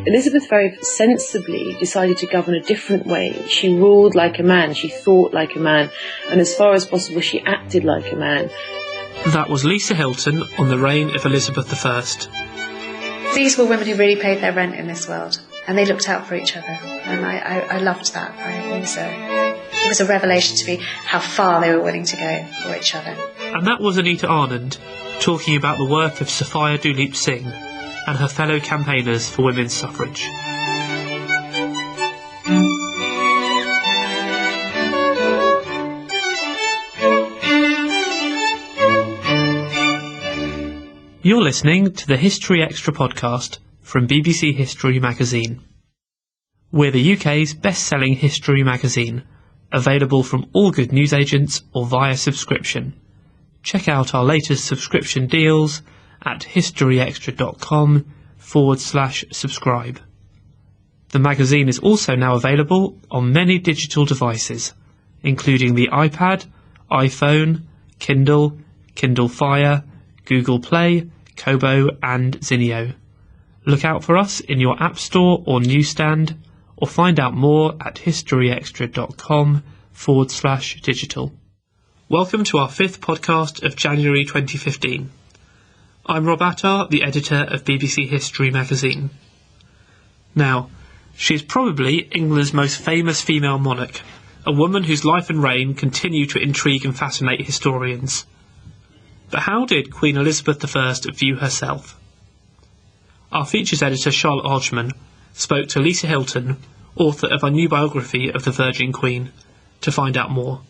Elizabeth very sensibly decided to govern a different way. She ruled like a man, she thought like a man, and as far as possible she acted like a man. That was Lisa Hilton on the reign of Elizabeth I. These were women who really paid their rent in this world, and they looked out for each other, and I loved that. It was a revelation to me how far they were willing to go for each other. And that was Anita Anand talking about the work of Sophia Duleep-Singh and her fellow campaigners for women's suffrage. You're listening to the History Extra podcast from BBC History magazine. We're the UK's best-selling history magazine, available from all good newsagents or via subscription. Check out our latest subscription deals at historyextra.com/subscribe. The magazine is also now available on many digital devices, including the iPad, iPhone, Kindle, Kindle Fire, Google Play, Kobo and Zinio. Look out for us in your App Store or newsstand, or find out more at historyextra.com/digital. Welcome to our 5th podcast of January 2015. I'm Rob Attar, the editor of BBC History magazine. Now, she is probably England's most famous female monarch, a woman whose life and reign continue to intrigue and fascinate historians. But how did Queen Elizabeth I view herself? Our features editor Charlotte Hodgman spoke to Lisa Hilton, author of our new biography of the Virgin Queen, to find out more.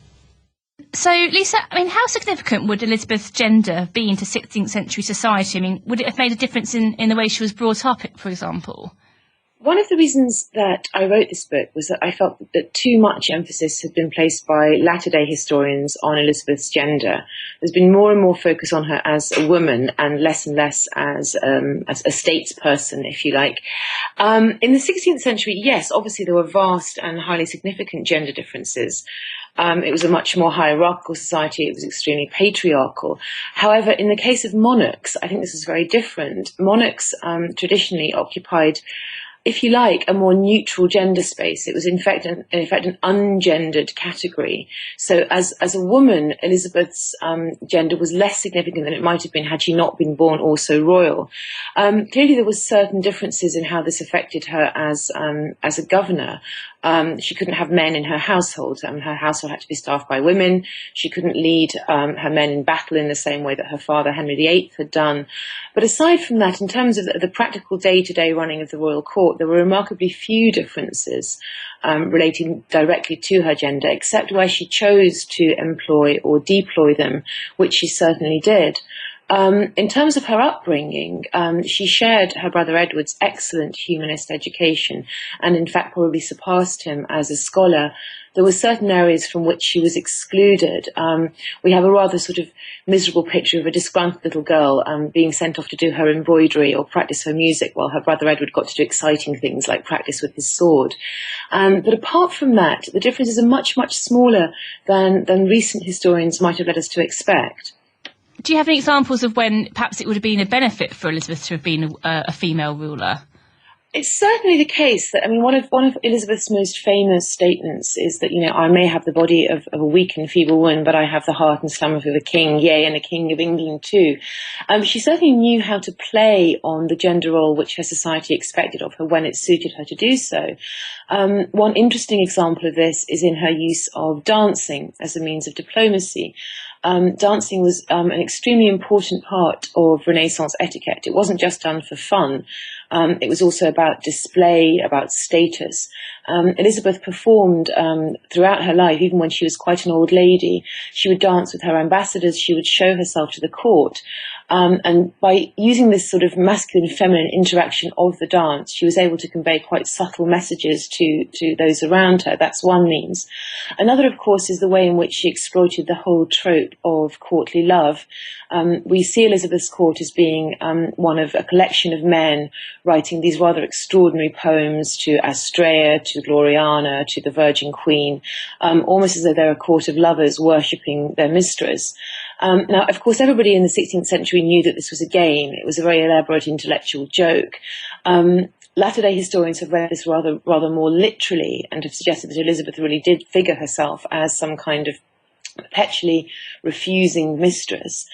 So, Lisa, how significant would Elizabeth's gender be into 16th century society? Would it have made a difference in the way she was brought up, for example? One of the reasons that I wrote this book was that I felt that too much emphasis had been placed by latter-day historians on Elizabeth's gender. There's been more and more focus on her as a woman and less as a statesperson, if you like. In the 16th century, yes, obviously there were vast and highly significant gender differences. It was a much more hierarchical society. It was extremely patriarchal. However, in the case of monarchs, I think this is very different. Monarchs traditionally occupied, if you like, a more neutral gender space. It was in fact an ungendered category. So as a woman, Elizabeth's gender was less significant than it might have been had she not been born also royal. Clearly there was certain differences in how this affected her as a governor. She couldn't have men in her household. Her household had to be staffed by women. She couldn't lead her men in battle in the same way that her father, Henry VIII, had done. But aside from that, in terms of the practical day-to-day running of the royal court, there were remarkably few differences relating directly to her gender, except where she chose to employ or deploy them, which she certainly did. In terms of her upbringing, she shared her brother Edward's excellent humanist education and in fact probably surpassed him as a scholar. There were certain areas from which she was excluded. We have a rather sort of miserable picture of a disgruntled little girl being sent off to do her embroidery or practice her music while her brother Edward got to do exciting things like practice with his sword. But apart from that, the differences are much, much smaller than recent historians might have led us to expect. Do you have any examples of when perhaps it would have been a benefit for Elizabeth to have been a female ruler? It's certainly the case that, one of Elizabeth's most famous statements is that, I may have the body of a weak and feeble woman, but I have the heart and stomach of a king, yea, and a king of England too. She certainly knew how to play on the gender role which her society expected of her when it suited her to do so. One interesting example of this is in her use of dancing as a means of diplomacy. Dancing was an extremely important part of Renaissance etiquette. It wasn't just done for fun. It was also about display, about status. Elizabeth performed throughout her life, even when she was quite an old lady. She would dance with her ambassadors. She would show herself to the court. And by using this sort of masculine-feminine interaction of the dance, she was able to convey quite subtle messages to those around her. That's one means. Another, of course, is the way in which she exploited the whole trope of courtly love. We see Elizabeth's court as being one of a collection of men writing these rather extraordinary poems to Astrea, to Gloriana, to the Virgin Queen, almost as though they're a court of lovers worshipping their mistress. Now, of course, everybody in the 16th century knew that this was a game. It was a very elaborate intellectual joke. latter-day historians have read this rather more literally and have suggested that Elizabeth really did figure herself as some kind of perpetually refusing mistress.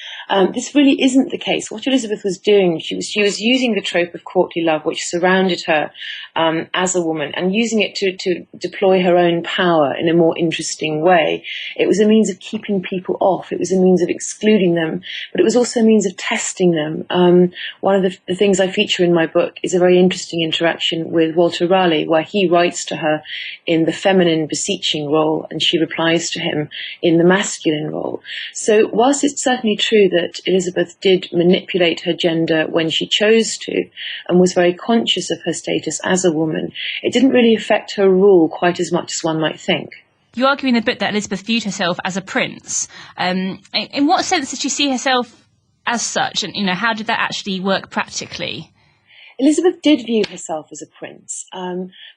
This really isn't the case. What Elizabeth was doing, she was using the trope of courtly love which surrounded her as a woman, and using it to deploy her own power in a more interesting way. It was a means of keeping people off. It was a means of excluding them, but it was also a means of testing them. One of the things I feature in my book is a very interesting interaction with Walter Raleigh, where he writes to her in the feminine beseeching role, and she replies to him in the masculine role. So whilst it's certainly true that Elizabeth did manipulate her gender when she chose to, and was very conscious of her status as a woman, it didn't really affect her rule quite as much as one might think. You argue in the book that Elizabeth viewed herself as a prince. In what sense did she see herself as such, and how did that actually work practically? Elizabeth did view herself as a prince,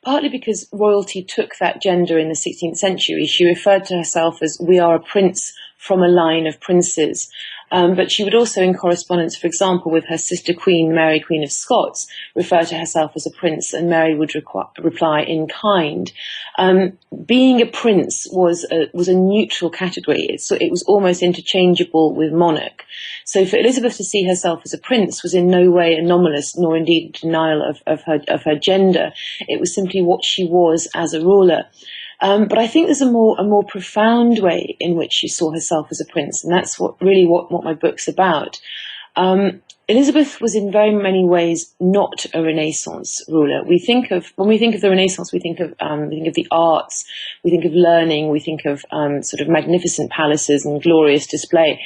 partly because royalty took that gender in the 16th century. She referred to herself as, "We are a prince from a line of princes." But she would also, in correspondence, for example, with her sister Queen, Mary, Queen of Scots, refer to herself as a prince, and Mary would reply in kind. Being a prince was a neutral category. It was almost interchangeable with monarch. So for Elizabeth to see herself as a prince was in no way anomalous, nor indeed denial of her gender. It was simply what she was as a ruler. But I think there's a more profound way in which she saw herself as a prince, and that's what my book's about. Elizabeth was in very many ways not a Renaissance ruler. When we think of the Renaissance, we think of the arts, we think of learning, we think of sort of magnificent palaces and glorious display.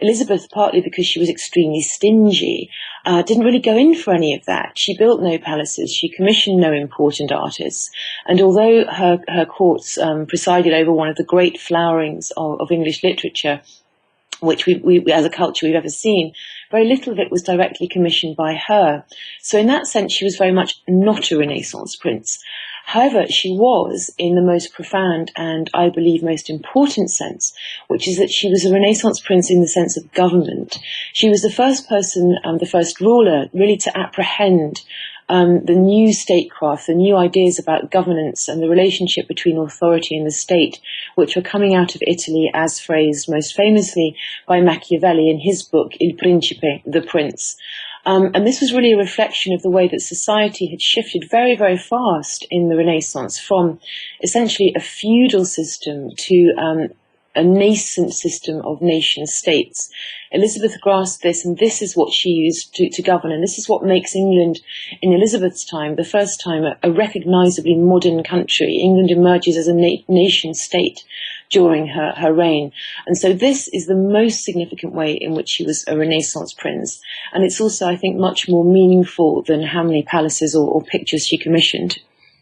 Elizabeth, partly because she was extremely stingy, didn't really go in for any of that. She built no palaces, she commissioned no important artists, and although her courts presided over one of the great flowerings of English literature, which we as a culture we've ever seen, very little of it was directly commissioned by her. So in that sense, she was very much not a Renaissance prince. However, she was in the most profound and, I believe, most important sense, which is that she was a Renaissance prince in the sense of government. She was the first person, the first ruler, really to apprehend the new statecraft, the new ideas about governance and the relationship between authority and the state, which were coming out of Italy as phrased most famously by Machiavelli in his book Il Principe, The Prince. And this was really a reflection of the way that society had shifted very, very fast in the Renaissance from essentially a feudal system to a nascent system of nation states. Elizabeth grasped this, and this is what she used to govern, and this is what makes England, in Elizabeth's time, the first time, a recognisably modern country. England emerges as a nation state during her reign. And so this is the most significant way in which she was a Renaissance prince. And it's also, I think, much more meaningful than how many palaces or pictures she commissioned.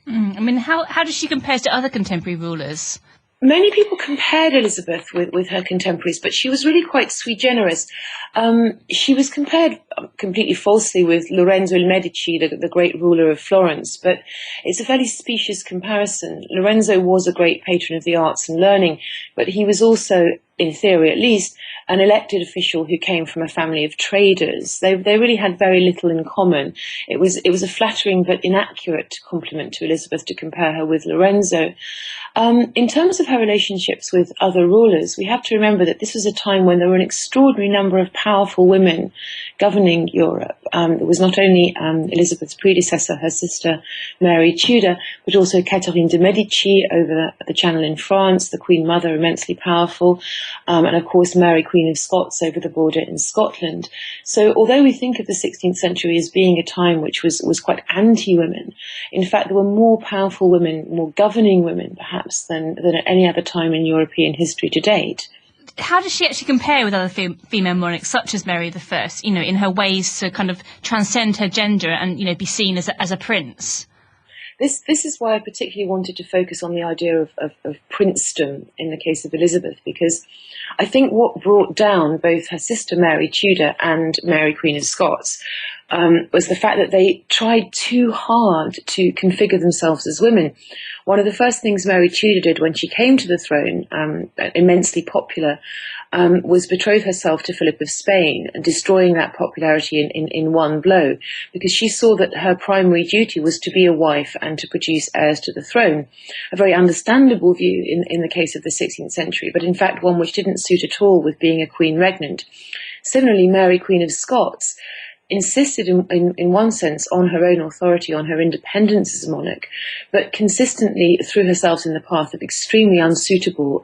I mean, how does she compare to other contemporary rulers? Many people compared Elizabeth with her contemporaries, but she was really quite sui generis. She was compared completely falsely with Lorenzo il Medici, the great ruler of Florence, but it's a fairly specious comparison. Lorenzo was a great patron of the arts and learning, but he was also, in theory at least, an elected official who came from a family of traders. They really had very little in common. It was a flattering but inaccurate compliment to Elizabeth to compare her with Lorenzo. In terms of her relationships with other rulers, we have to remember that this was a time when there were an extraordinary number of powerful women governing Europe. It was not only Elizabeth's predecessor, her sister Mary Tudor, but also Catherine de' Medici over the Channel in France, the Queen Mother, immensely powerful, and of course Mary, Queen of Scots, over the border in Scotland. So although we think of the 16th century as being a time which was quite anti-women, in fact there were more powerful women, more governing women perhaps, than at any other time in European history to date. How does she actually compare with other female monarchs, such as Mary I, in her ways to kind of transcend her gender and, be seen as a prince? This is why I particularly wanted to focus on the idea of princedom in the case of Elizabeth, because I think what brought down both her sister Mary Tudor and Mary Queen of Scots was the fact that they tried too hard to configure themselves as women. One of the first things Mary Tudor did when she came to the throne, immensely popular, was betroth herself to Philip of Spain, destroying that popularity in one blow, because she saw that her primary duty was to be a wife and to produce heirs to the throne. A very understandable view in the case of the 16th century, but in fact one which didn't suit at all with being a queen regnant. Similarly, Mary, Queen of Scots, insisted in one sense on her own authority, on her independence as a monarch, but consistently threw herself in the path of extremely unsuitable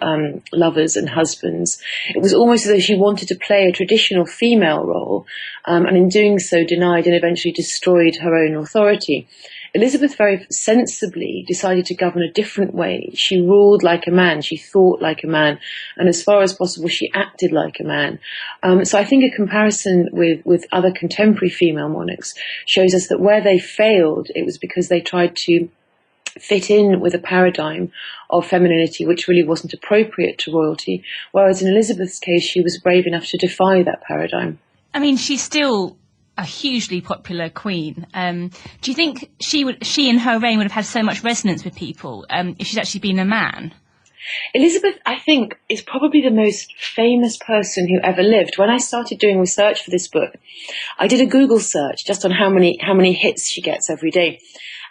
lovers and husbands. It was almost as though she wanted to play a traditional female role, and in doing so denied and eventually destroyed her own authority. Elizabeth very sensibly decided to govern a different way. She ruled like a man, she thought like a man, and as far as possible she acted like a man. So I think a comparison with other contemporary female monarchs shows us that where they failed, it was because they tried to fit in with a paradigm of femininity which really wasn't appropriate to royalty, whereas in Elizabeth's case she was brave enough to defy that paradigm. I mean, she's still a hugely popular queen. Do you think she in her reign would have had so much resonance with people if she's actually been a man? Elizabeth, I think, is probably the most famous person who ever lived. When I started doing research for this book, I did a Google search just on how many hits she gets every day.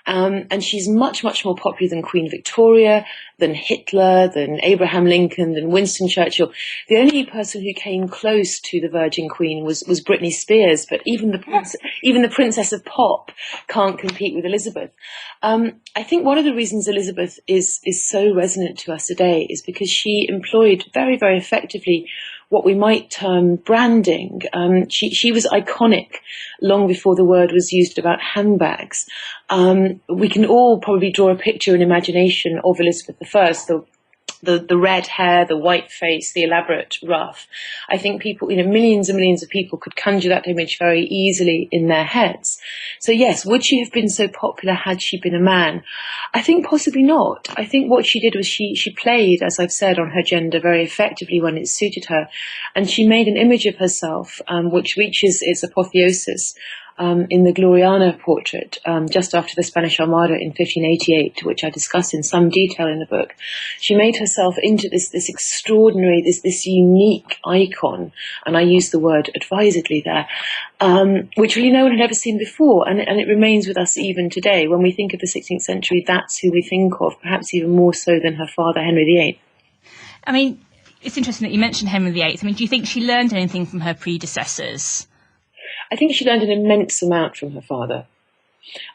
And she's much, much more popular than Queen Victoria, than Hitler, than Abraham Lincoln, than Winston Churchill. The only person who came close to the Virgin Queen was Britney Spears, but even the Princess of Pop can't compete with Elizabeth. I think one of the reasons Elizabeth is so resonant to us today is because she employed very, very effectively what we might term branding. She was iconic long before the word was used about handbags. We can all probably draw a picture in imagination of Elizabeth I, the red hair, the white face, the elaborate ruff. I think people, millions and millions of people could conjure that image very easily in their heads. So yes, would she have been so popular had she been a man? I think possibly not. I think what she did was she played, as I've said, on her gender very effectively when it suited her. And she made an image of herself which reaches its apotheosis in the Gloriana portrait just after the Spanish Armada in 1588, which I discuss in some detail in the book. She made herself into this extraordinary, this unique icon, and I use the word advisedly there, which really no one had ever seen before, and it remains with us even today. When we think of the 16th century, that's who we think of, perhaps even more so than her father, Henry VIII. I mean, it's interesting that you mentioned Henry VIII. I mean, do you think she learned anything from her predecessors? I think she learned an immense amount from her father.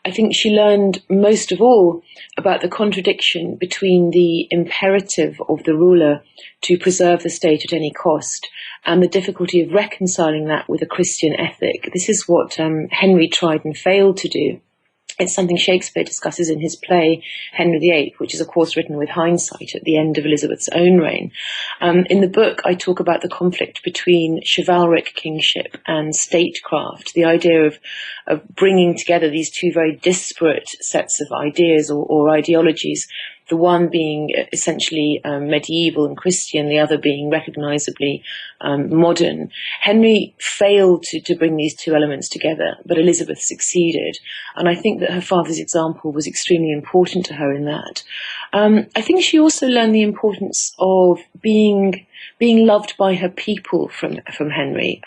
I think she learned most of all about the contradiction between the imperative of the ruler to preserve the state at any cost and the difficulty of reconciling that with a Christian ethic. This is what Henry tried and failed to do. It's something Shakespeare discusses in his play Henry VIII, which is of course written with hindsight at the end of Elizabeth's own reign. In the book I talk about the conflict between chivalric kingship and statecraft, the idea of bringing together these two very disparate sets of ideas or ideologies, the one being essentially medieval and Christian, the other being recognisably modern. Henry failed to bring these two elements together, but Elizabeth succeeded. And I think that her father's example was extremely important to her in that. I think she also learned the importance of being loved by her people from Henry.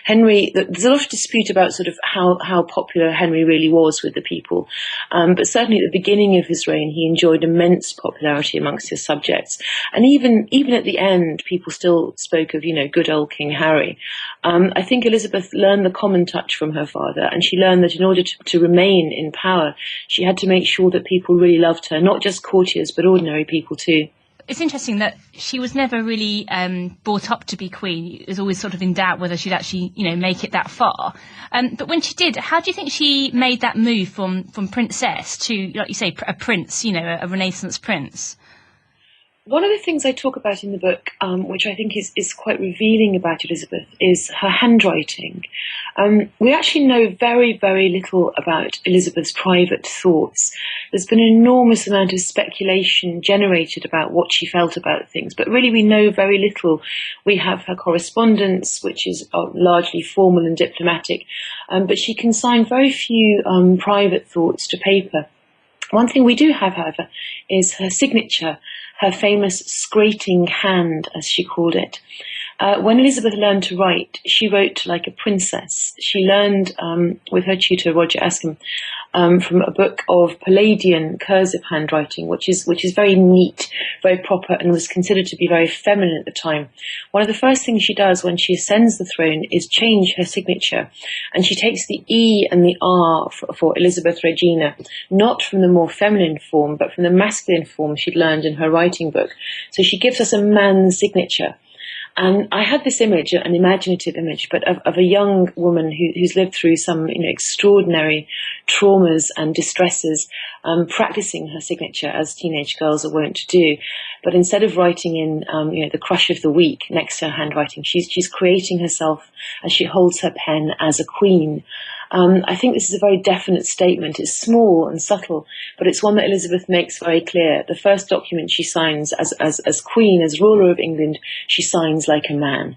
Henry, there's a lot of dispute about sort of how popular Henry really was with the people, but certainly at the beginning of his reign he enjoyed immense popularity amongst his subjects, and even at the end people still spoke of good old King Harry. I think Elizabeth learned the common touch from her father, and she learned that in order to remain in power she had to make sure that people really loved her, not just courtiers but ordinary people too. It's interesting that she was never really brought up to be queen. It was always sort of in doubt whether she'd actually, make it that far. But when she did, how do you think she made that move from princess to, like you say, a prince, a Renaissance prince? One of the things I talk about in the book, which I think is quite revealing about Elizabeth, is her handwriting. We actually know very, very little about Elizabeth's private thoughts. There's been an enormous amount of speculation generated about what she felt about things, but really we know very little. We have her correspondence, which is largely formal and diplomatic, but she consigned very few private thoughts to paper. One thing we do have, however, is her signature, her famous scrating hand, as she called it. When Elizabeth learned to write, she wrote like a princess. She learned with her tutor, Roger Ascham, from a book of Palladian cursive handwriting, which is very neat, very proper, and was considered to be very feminine at the time. One of the first things she does when she ascends the throne is change her signature, and she takes the E and the R for Elizabeth Regina, not from the more feminine form, but from the masculine form she'd learned in her writing book. So she gives us a man's signature. And I had this image, an imaginative image, but of a young woman who's lived through some, extraordinary traumas and distresses, practicing her signature as teenage girls are wont to do. But instead of writing in, the crush of the week next to her handwriting, she's creating herself as she holds her pen as a queen. I think this is a very definite statement. It's small and subtle, but it's one that Elizabeth makes very clear. The first document she signs as queen, as ruler of England, she signs like a man.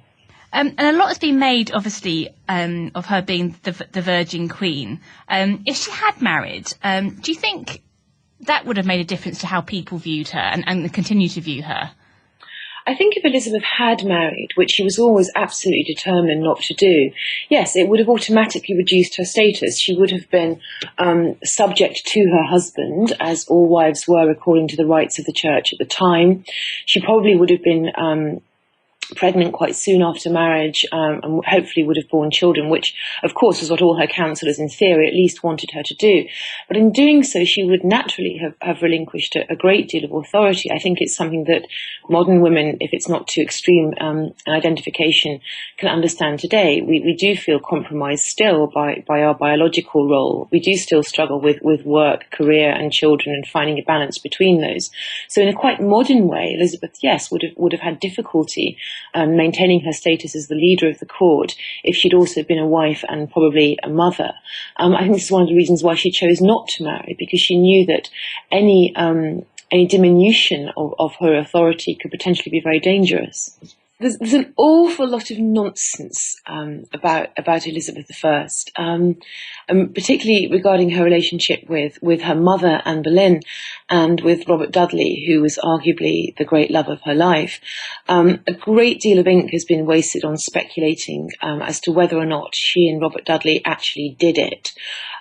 And a lot has been made, obviously, of her being the Virgin Queen. If she had married, do you think that would have made a difference to how people viewed her and continue to view her? I think if Elizabeth had married, which she was always absolutely determined not to do, yes, it would have automatically reduced her status. She would have been subject to her husband, as all wives were according to the rites of the church at the time. She probably would have been pregnant quite soon after marriage, and hopefully would have borne children, which of course was what all her counsellors in theory at least wanted her to do. But in doing so, she would naturally have relinquished a great deal of authority. I think it's something that modern women, if it's not too extreme identification, can understand today. We do feel compromised still by our biological role. We do still struggle with work, career and children, and finding a balance between those. So in a quite modern way, Elizabeth, yes, would have had difficulty maintaining her status as the leader of the court if she'd also been a wife and probably a mother. I think this is one of the reasons why she chose not to marry, because she knew that any diminution of her authority could potentially be very dangerous. There's an awful lot of nonsense about Elizabeth I, particularly regarding her relationship with her mother, Anne Boleyn, and with Robert Dudley, who was arguably the great love of her life. A great deal of ink has been wasted on speculating as to whether or not she and Robert Dudley actually did it.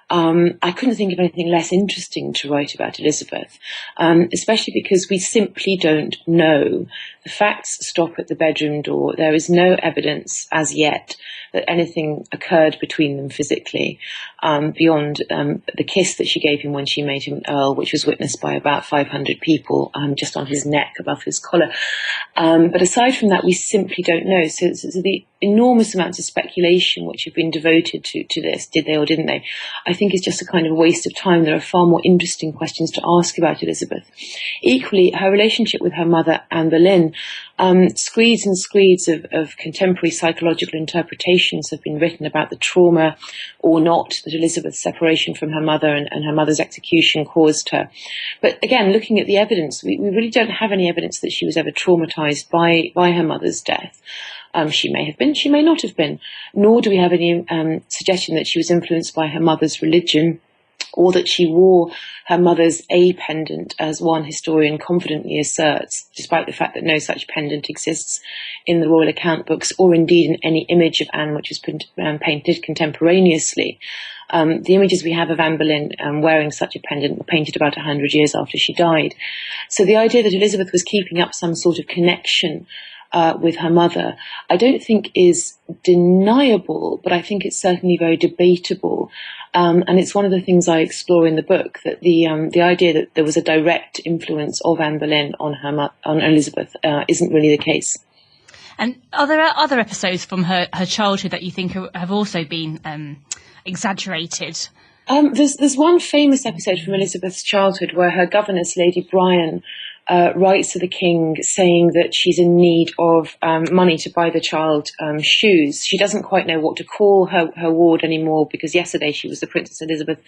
I couldn't think of anything less interesting to write about Elizabeth, especially because we simply don't know. The facts stop at the bedroom door. There is no evidence as yet that anything occurred between them physically, beyond the kiss that she gave him when she made him Earl, which was witnessed by about 500 people, just on his neck above his collar. But aside from that, we simply don't know. So the enormous amounts of speculation which have been devoted to this, did they or didn't they, I think is just a kind of waste of time. There are far more interesting questions to ask about Elizabeth. Equally, her relationship with her mother, Anne Boleyn, screeds and screeds of contemporary psychological interpretations have been written about the trauma or not that Elizabeth's separation from her mother and her mother's execution caused her. But again, looking at the evidence, we really don't have any evidence that she was ever traumatized by her mother's death. She may have been, she may not have been, nor do we have any suggestion that she was influenced by her mother's religion, or that she wore her mother's A pendant, as one historian confidently asserts, despite the fact that no such pendant exists in the royal account books, or indeed in any image of Anne which was painted contemporaneously. The images we have of Anne Boleyn wearing such a pendant were painted about 100 years after she died. So the idea that Elizabeth was keeping up some sort of connection with her mother, I don't think is deniable, but I think it's certainly very debatable. And it's one of the things I explore in the book, that the idea that there was a direct influence of Anne Boleyn on Elizabeth isn't really the case. And are there other episodes from her childhood that you think have also been exaggerated? There's one famous episode from Elizabeth's childhood where her governess, Lady Bryan, writes to the king saying that she's in need of money to buy the child shoes. She doesn't quite know what to call her ward anymore, because yesterday she was the Princess Elizabeth,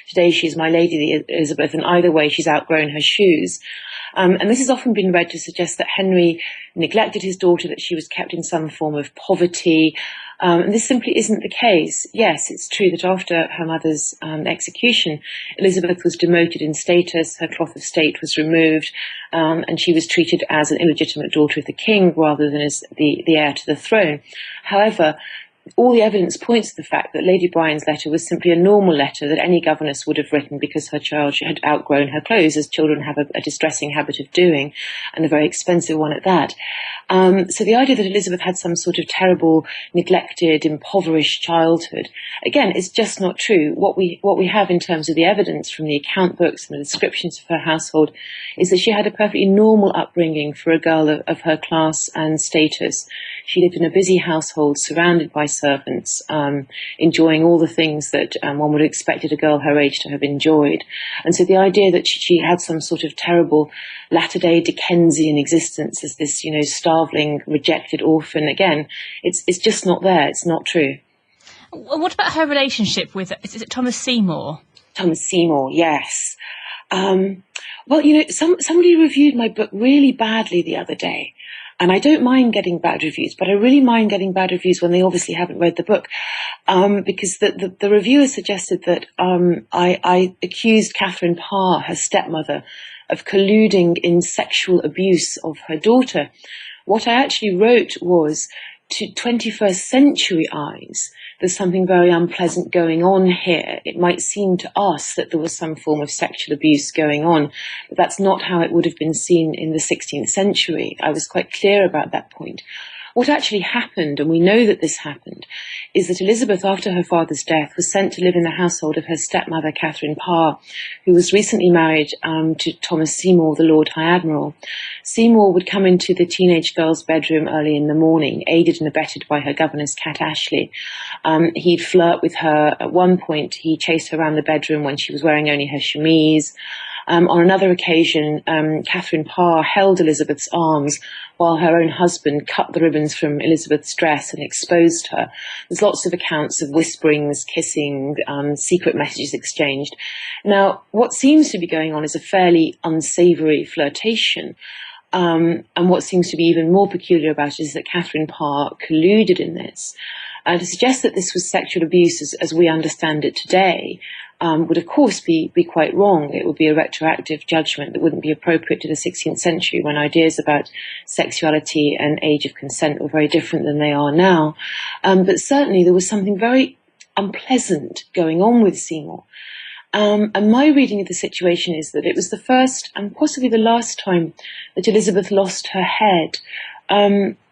today she's My Lady Elizabeth, and either way she's outgrown her shoes. And this has often been read to suggest that Henry neglected his daughter, that she was kept in some form of poverty. And this simply isn't the case. Yes, it's true that after her mother's execution, Elizabeth was demoted in status, her cloth of state was removed, and she was treated as an illegitimate daughter of the king rather than as the heir to the throne. However, all the evidence points to the fact that Lady Bryan's letter was simply a normal letter that any governess would have written because her child had outgrown her clothes, as children have a distressing habit of doing, and a very expensive one at that. So the idea that Elizabeth had some sort of terrible, neglected, impoverished childhood, again, is just not true. What we have in terms of the evidence from the account books and the descriptions of her household is that she had a perfectly normal upbringing for a girl of her class and status. She lived in a busy household surrounded by servants, enjoying all the things that one would have expected a girl her age to have enjoyed. And so the idea that she had some sort of terrible latter-day Dickensian existence as this, starveling, rejected orphan, again, it's just not there. It's not true. What about her relationship with, is it Thomas Seymour? Thomas Seymour, yes. Well, somebody reviewed my book really badly the other day. And I don't mind getting bad reviews, but I really mind getting bad reviews when they obviously haven't read the book, because the reviewer suggested that I accused Catherine Parr, her stepmother, of colluding in sexual abuse of her daughter. What I actually wrote was, to 21st century eyes, there's something very unpleasant going on here. It might seem to us that there was some form of sexual abuse going on, but that's not how it would have been seen in the 16th century. I was quite clear about that point. What actually happened, and we know that this happened, is that Elizabeth, after her father's death, was sent to live in the household of her stepmother, Catherine Parr, who was recently married to Thomas Seymour, the Lord High Admiral. Seymour would come into the teenage girl's bedroom early in the morning, aided and abetted by her governess, Cat Ashley. He'd flirt with her. At one point, he chased her around the bedroom when she was wearing only her chemise. On another occasion, Catherine Parr held Elizabeth's arms while her own husband cut the ribbons from Elizabeth's dress and exposed her. There's lots of accounts of whisperings, kissing, secret messages exchanged. Now, what seems to be going on is a fairly unsavoury flirtation. And what seems to be even more peculiar about it is that Catherine Parr colluded in this. To suggest that this was sexual abuse as we understand it today would of course be quite wrong. It would be a retroactive judgment that wouldn't be appropriate to the 16th century, when ideas about sexuality and age of consent were very different than they are now. But certainly there was something very unpleasant going on with Seymour. And my reading of the situation is that it was the first and possibly the last time that Elizabeth lost her head.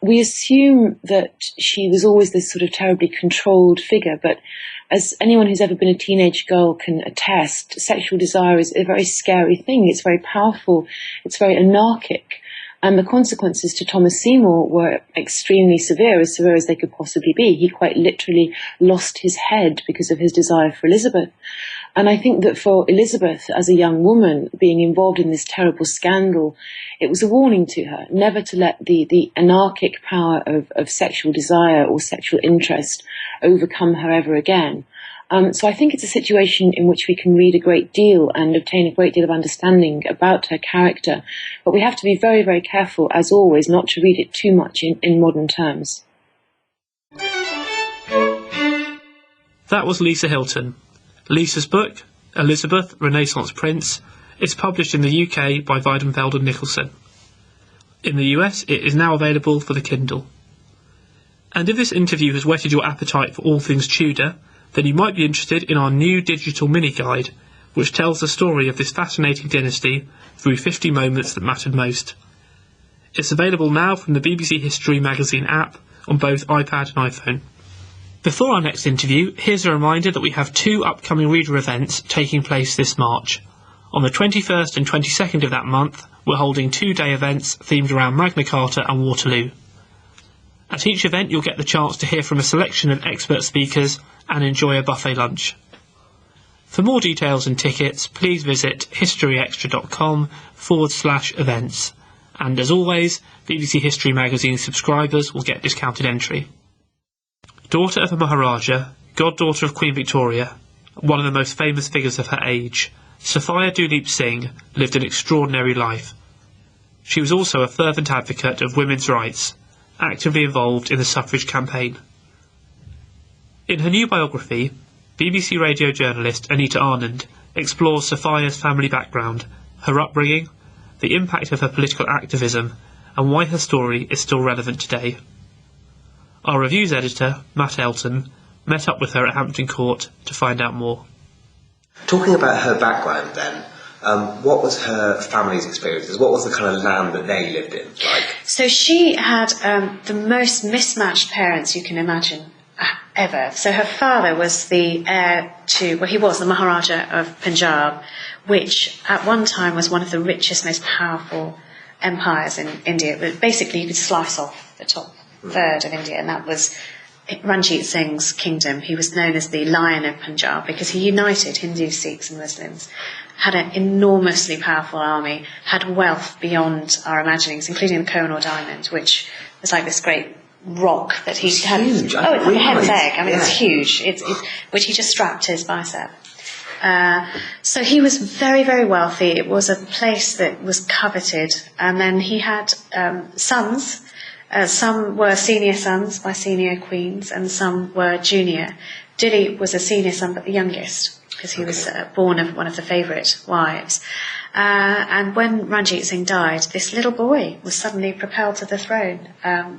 We assume that she was always this sort of terribly controlled figure, but as anyone who's ever been a teenage girl can attest, sexual desire is a very scary thing. It's very powerful. It's very anarchic. And the consequences to Thomas Seymour were extremely severe as they could possibly be. He quite literally lost his head because of his desire for Elizabeth. And I think that for Elizabeth, as a young woman, being involved in this terrible scandal, it was a warning to her never to let the anarchic power of sexual desire or sexual interest overcome her ever again. So I think it's a situation in which we can read a great deal and obtain a great deal of understanding about her character. But we have to be very, very careful, as always, not to read it too much in modern terms. That was Lisa Hilton. Lisa's book, Elizabeth, Renaissance Prince, is published in the UK by Weidenfeld and Nicholson. In the US, it is now available for the Kindle. And if this interview has whetted your appetite for all things Tudor, then you might be interested in our new digital mini-guide, which tells the story of this fascinating dynasty through 50 moments that mattered most. It's available now from the BBC History magazine app on both iPad and iPhone. Before our next interview, here's a reminder that we have 2 upcoming reader events taking place this March. On the 21st and 22nd of that month, we're holding 2-day events themed around Magna Carta and Waterloo. At each event, you'll get the chance to hear from a selection of expert speakers and enjoy a buffet lunch. For more details and tickets, please visit historyextra.com/events. And as always, BBC History magazine subscribers will get discounted entry. Daughter of a Maharaja, goddaughter of Queen Victoria, one of the most famous figures of her age, Sophia Duleep Singh lived an extraordinary life. She was also a fervent advocate of women's rights, actively involved in the suffrage campaign. In her new biography, BBC radio journalist Anita Anand explores Sophia's family background, her upbringing, the impact of her political activism, and why her story is still relevant today. Our reviews editor, Matt Elton, met up with her at Hampton Court to find out more. Talking about her background then, what was her family's experiences? What was the kind of land that they lived in like? So she had the most mismatched parents you can imagine ever. So her father was the heir to, well, he was the Maharaja of Punjab, which at one time was one of the richest, most powerful empires in India. But basically, you could slice off the top third of India, and that was Ranjit Singh's kingdom. He was known as the Lion of Punjab because he united Hindus, Sikhs and Muslims, had an enormously powerful army, had wealth beyond our imaginings, including the Kohinoor diamond, which was like this great rock that he had. Huge. Oh, it's like a hen's egg. I mean, it's huge. It's which he just strapped to his bicep. So he was very, very wealthy. It was a place that was coveted. And then he had sons. Some were senior sons by senior queens, and some were junior. Dilli was a senior son, but the youngest, because he was born of one of the favourite wives. And when Ranjit Singh died, this little boy was suddenly propelled to the throne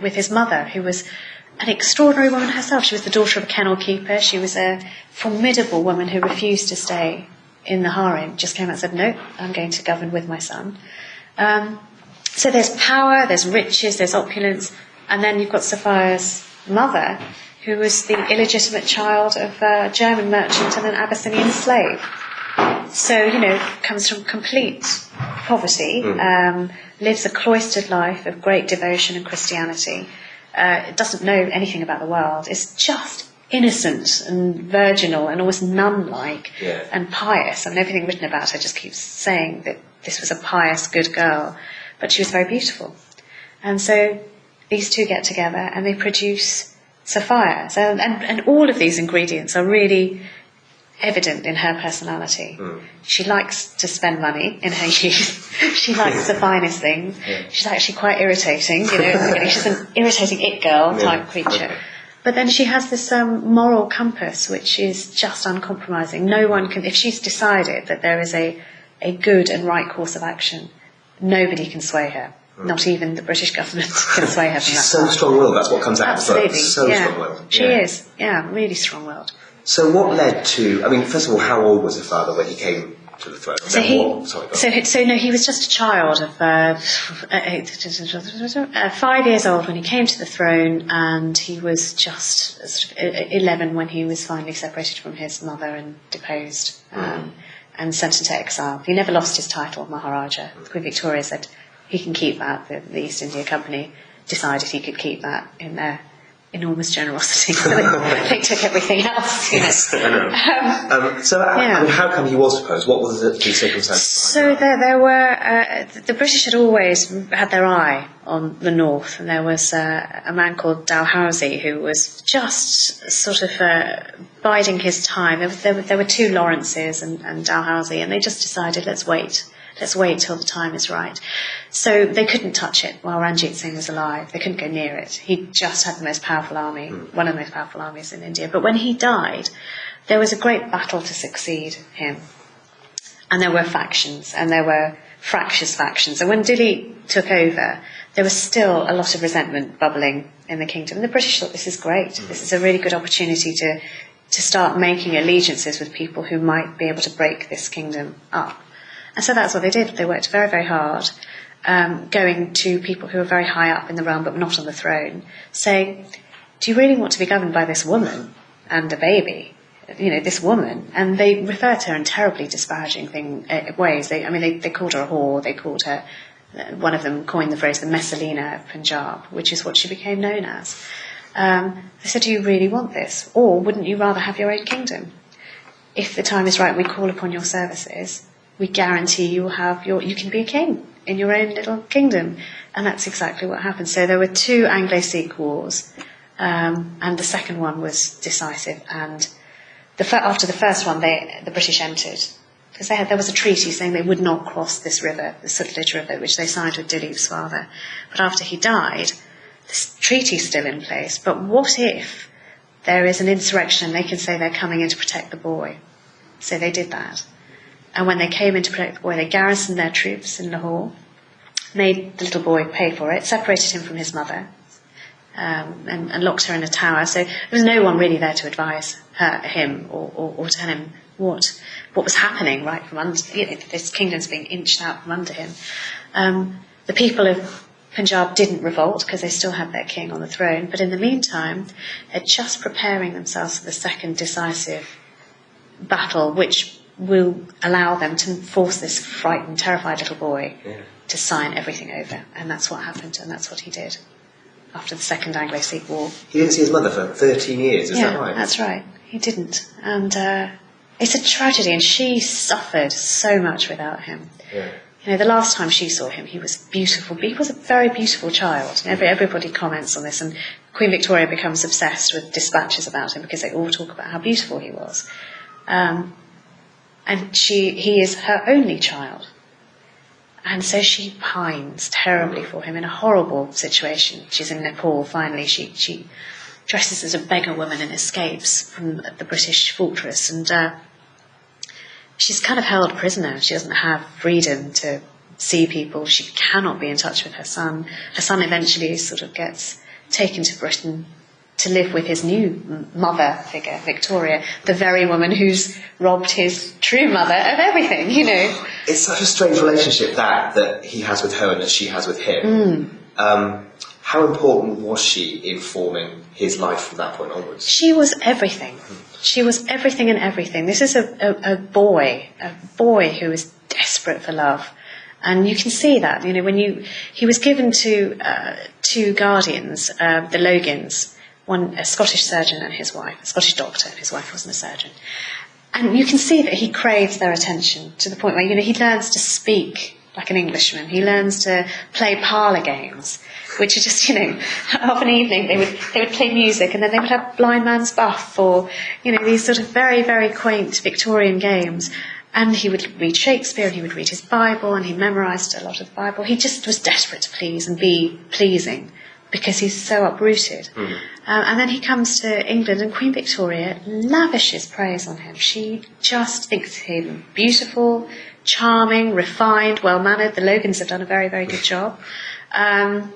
with his mother, who was an extraordinary woman herself. She was the daughter of a kennel keeper. She was a formidable woman who refused to stay in the harem, just came out and said, no, I'm going to govern with my son. So there's power, there's riches, there's opulence, and then you've got Sophia's mother, who was the illegitimate child of a German merchant and an Abyssinian slave. So, comes from complete poverty, lives a cloistered life of great devotion and Christianity, doesn't know anything about the world, is just innocent and virginal and almost nun-like and pious. I mean, everything written about her just keeps saying that this was a pious, good girl, but she was very beautiful. And so these two get together and they produce Sophia. So, and all of these ingredients are really evident in her personality. She likes to spend money in her youth. She likes the finest things. She's actually quite irritating, she's an irritating it girl type creature. But then she has this moral compass which is just uncompromising. No one can, if she's decided that there is a good and right course of action, nobody can sway her. Not even the British government can sway her from She's that. so strong-willed, that's what comes out. Absolutely, So strong-willed. She is, really strong-willed. So what led to, first of all, how old was her father when he came to the throne? He was just a child of 5 years old when he came to the throne, and he was just sort of 11 when he was finally separated from his mother and deposed and sent into exile. He never lost his title, Maharaja. Queen Victoria said he can keep that. The East India Company decided he could keep that in their enormous generosity. They took everything else. Yes, I know. How come he was deposed? What was the circumstances? So there were the British had always had their eye on the north, and there was a man called Dalhousie who was just sort of biding his time. There were two Lawrences and Dalhousie, and they just decided, let's wait till the time is right. So they couldn't touch it while Ranjit Singh was alive. They couldn't go near it. He just had the most powerful army, one of the most powerful armies in India. But when he died, there was a great battle to succeed him. And there were factions, and there were fractious factions. And when Dilli took over, there was still a lot of resentment bubbling in the kingdom. And the British thought, this is great. This is a really good opportunity to start making allegiances with people who might be able to break this kingdom up. And so that's what they did. They worked very, very hard, going to people who were very high up in the realm but not on the throne, saying, do you really want to be governed by this woman and a baby? This woman. And they referred to her in terribly disparaging ways. They called her a whore. They called her, one of them coined the phrase, the Messalina of Punjab, which is what she became known as. They said, do you really want this? Or wouldn't you rather have your own kingdom? If the time is right, we call upon your services. We guarantee you can be a king in your own little kingdom. And that's exactly what happened. So there were two Anglo-Sikh wars, and the second one was decisive. And after the first one, the British entered because there was a treaty saying they would not cross this river, the Sutlej River, which they signed with Dileep's father. But after he died, this treaty's still in place. But what if there is an insurrection and they can say they're coming in to protect the boy? So they did that. And when they came in to protect the boy, they garrisoned their troops in Lahore, made the little boy pay for it, separated him from his mother, and locked her in a tower. So there was no one really there to advise him or tell him what was happening right from under. This kingdom's being inched out from under him. The people of Punjab didn't revolt because they still had their king on the throne, but in the meantime, they're just preparing themselves for the second decisive battle, which will allow them to force this frightened, terrified little boy to sign everything over. And that's what happened, and that's what he did after the Second Anglo-Sikh War. He didn't see his mother for 13 years, is that right? Yeah, that's right. He didn't. And it's a tragedy, and she suffered so much without him. Yeah. The last time she saw him, he was beautiful. But he was a very beautiful child. Everybody comments on this, and Queen Victoria becomes obsessed with dispatches about him because they all talk about how beautiful he was. And he is her only child. And so she pines terribly for him in a horrible situation. She's in Nepal, finally. She dresses as a beggar woman and escapes from the British fortress. And she's kind of held prisoner. She doesn't have freedom to see people. She cannot be in touch with her son. Her son eventually sort of gets taken to Britain to live with his new mother figure, Victoria, the very woman who's robbed his true mother of everything, It's such a strange relationship that he has with her and that she has with him. How important was she in forming his life from that point onwards? She was everything. She was everything and everything. This is a boy who is desperate for love. And you can see that, he was given to two guardians, the Logans, a Scottish surgeon and his wife, a Scottish doctor, his wife wasn't a surgeon. And you can see that he craves their attention to the point where, he learns to speak like an Englishman. He learns to play parlour games, which are just, of an evening they would play music and then they would have blind man's buff or, these sort of very, very quaint Victorian games. And he would read Shakespeare and he would read his Bible and he memorised a lot of the Bible. He just was desperate to please and be pleasing because he's so uprooted. And then he comes to England and Queen Victoria lavishes praise on him. She just thinks him beautiful, charming, refined, well-mannered. The Logans have done a very, very good job. And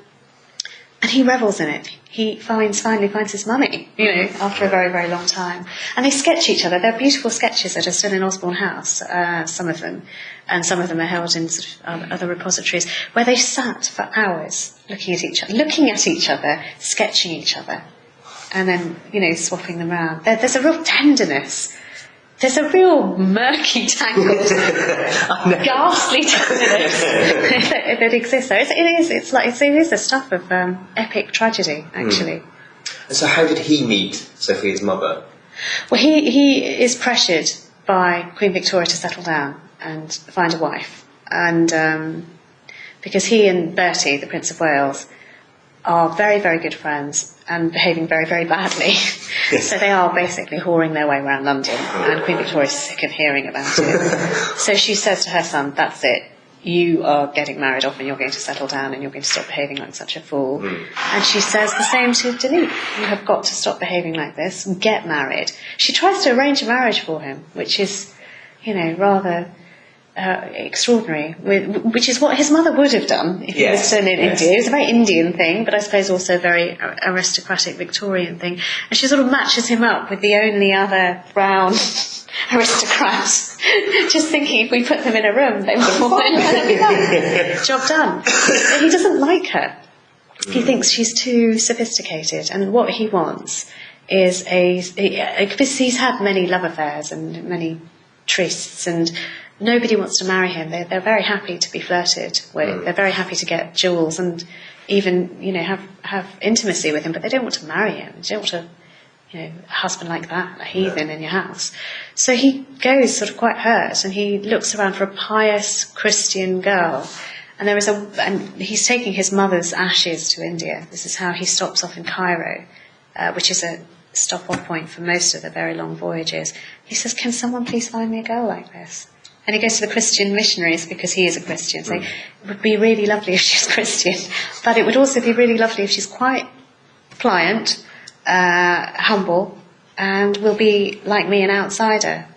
he revels in it. He finally finds his mummy, after a very, very long time. And they sketch each other. They're beautiful sketches that are still in Osborne House, some of them. And some of them are held in sort of other repositories, where they sat for hours looking at each other, sketching each other, and then, swapping them around. There's a real tenderness. There's a real murky, tangled, ghastly tenderness that exists there. It is the stuff of epic tragedy, actually. And so how did he meet Sophia's mother? Well, he is pressured by Queen Victoria to settle down and find a wife. And because he and Bertie, the Prince of Wales, are very, very good friends and behaving very, very badly. So they are basically whoring their way around London, and Queen Victoria is sick of hearing about it. So she says to her son, that's it, you are getting married off and you're going to settle down and you're going to stop behaving like such a fool. And she says the same to Dileep, you have got to stop behaving like this and get married. She tries to arrange a marriage for him, which is, rather extraordinary, which is what his mother would have done if he was still in India. It was a very Indian thing, but I suppose also a very aristocratic Victorian thing. And she sort of matches him up with the only other brown aristocrat, just thinking if we put them in a room, they would fall in love with that. Job done. But he doesn't like her. He thinks she's too sophisticated, and what he wants is because he's had many love affairs and many trysts, and nobody wants to marry him. They're very happy to be flirted with. They're very happy to get jewels and even, have intimacy with him, but they don't want to marry him. They don't want a husband like that, a heathen in your house. So he goes sort of quite hurt, and he looks around for a pious Christian girl. And and he's taking his mother's ashes to India. This is how he stops off in Cairo, which is a stop-off point for most of the very long voyages. He says, can someone please find me a girl like this? And he goes to the Christian missionaries because he is a Christian, saying, it would be really lovely if she's Christian, but it would also be really lovely if she's quite pliant, humble, and will be, like me, an outsider.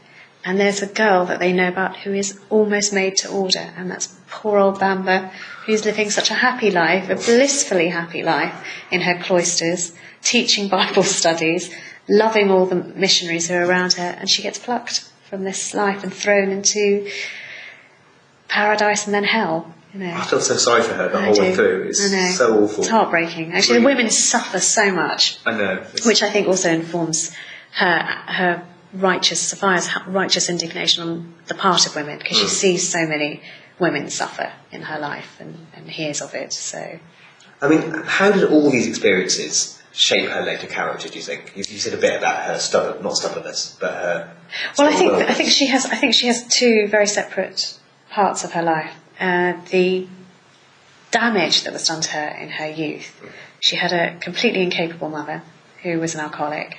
And there's a girl that they know about who is almost made to order, and that's poor old Bamba, who's living such a happy life, a blissfully happy life in her cloisters, teaching Bible studies, loving all the missionaries who are around her, and she gets plucked from this life and thrown into paradise and then hell. You know. I feel so sorry for her the whole way through. It's so awful. It's heartbreaking. Actually, the women suffer so much. I know. Which I think also informs her Sophia's righteous indignation on the part of women, because she sees so many women suffer in her life and hears of it. So, I mean, how did all these experiences shape her later character, do you think? You said a bit about her not stubbornness, but her... Well, I think she has two very separate parts of her life. The damage that was done to her in her youth. She had a completely incapable mother who was an alcoholic.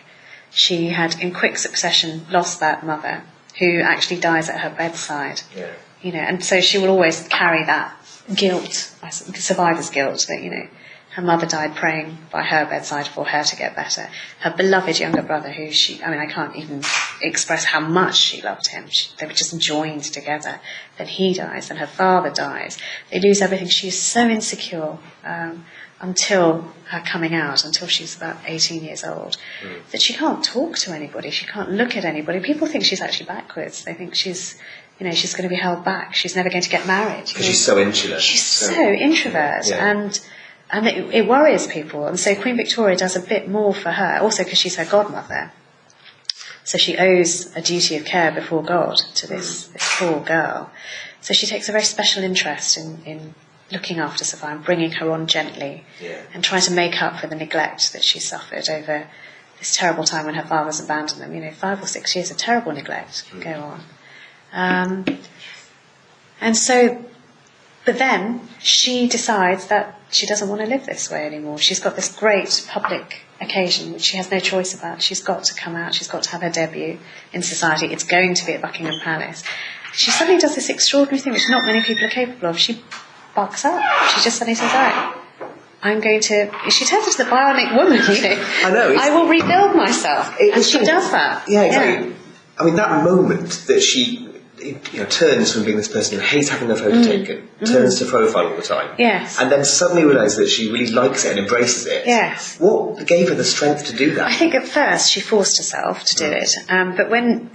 She had, in quick succession, lost that mother, who actually dies at her bedside. Yeah. You know, and so she will always carry that guilt, survivor's guilt, that, her mother died praying by her bedside for her to get better. Her beloved younger brother, who I can't even express how much she loved him. They were just joined together. Then he dies, then her father dies. They lose everything. She's so insecure until her coming out, until she's about 18 years old, that she can't talk to anybody. She can't look at anybody. People think she's actually backwards. They think she's going to be held back. She's never going to get married. Because she's so insular. She's so introvert. Yeah. And it worries people. And so Queen Victoria does a bit more for her, also because she's her godmother. So she owes a duty of care before God to this poor girl. So she takes a very special interest in looking after Sophia and bringing her on gently, and trying to make up for the neglect that she suffered over this terrible time when her fathers abandoned them. 5 or 6 years of terrible neglect can go on. But then she decides that she doesn't want to live this way anymore. She's got this great public occasion which she has no choice about. She's got to come out. She's got to have her debut in society. It's going to be at Buckingham Palace. She suddenly does this extraordinary thing which not many people are capable of. She bucks up. She just suddenly says, she turns into the bionic woman, I know. I will rebuild myself. And she does that. Yeah, exactly. Yeah. I mean, that moment that she turns from being this person who hates having her photo taken, turns to profile all the time. Yes. And then suddenly realises that she really likes it and embraces it. Yes. What gave her the strength to do that? I think at first she forced herself to do it. But when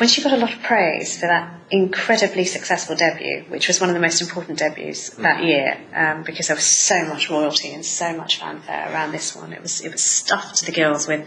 she got a lot of praise for that incredibly successful debut, which was one of the most important debuts that year, because there was so much royalty and so much fanfare around this one. It was stuffed to the gills with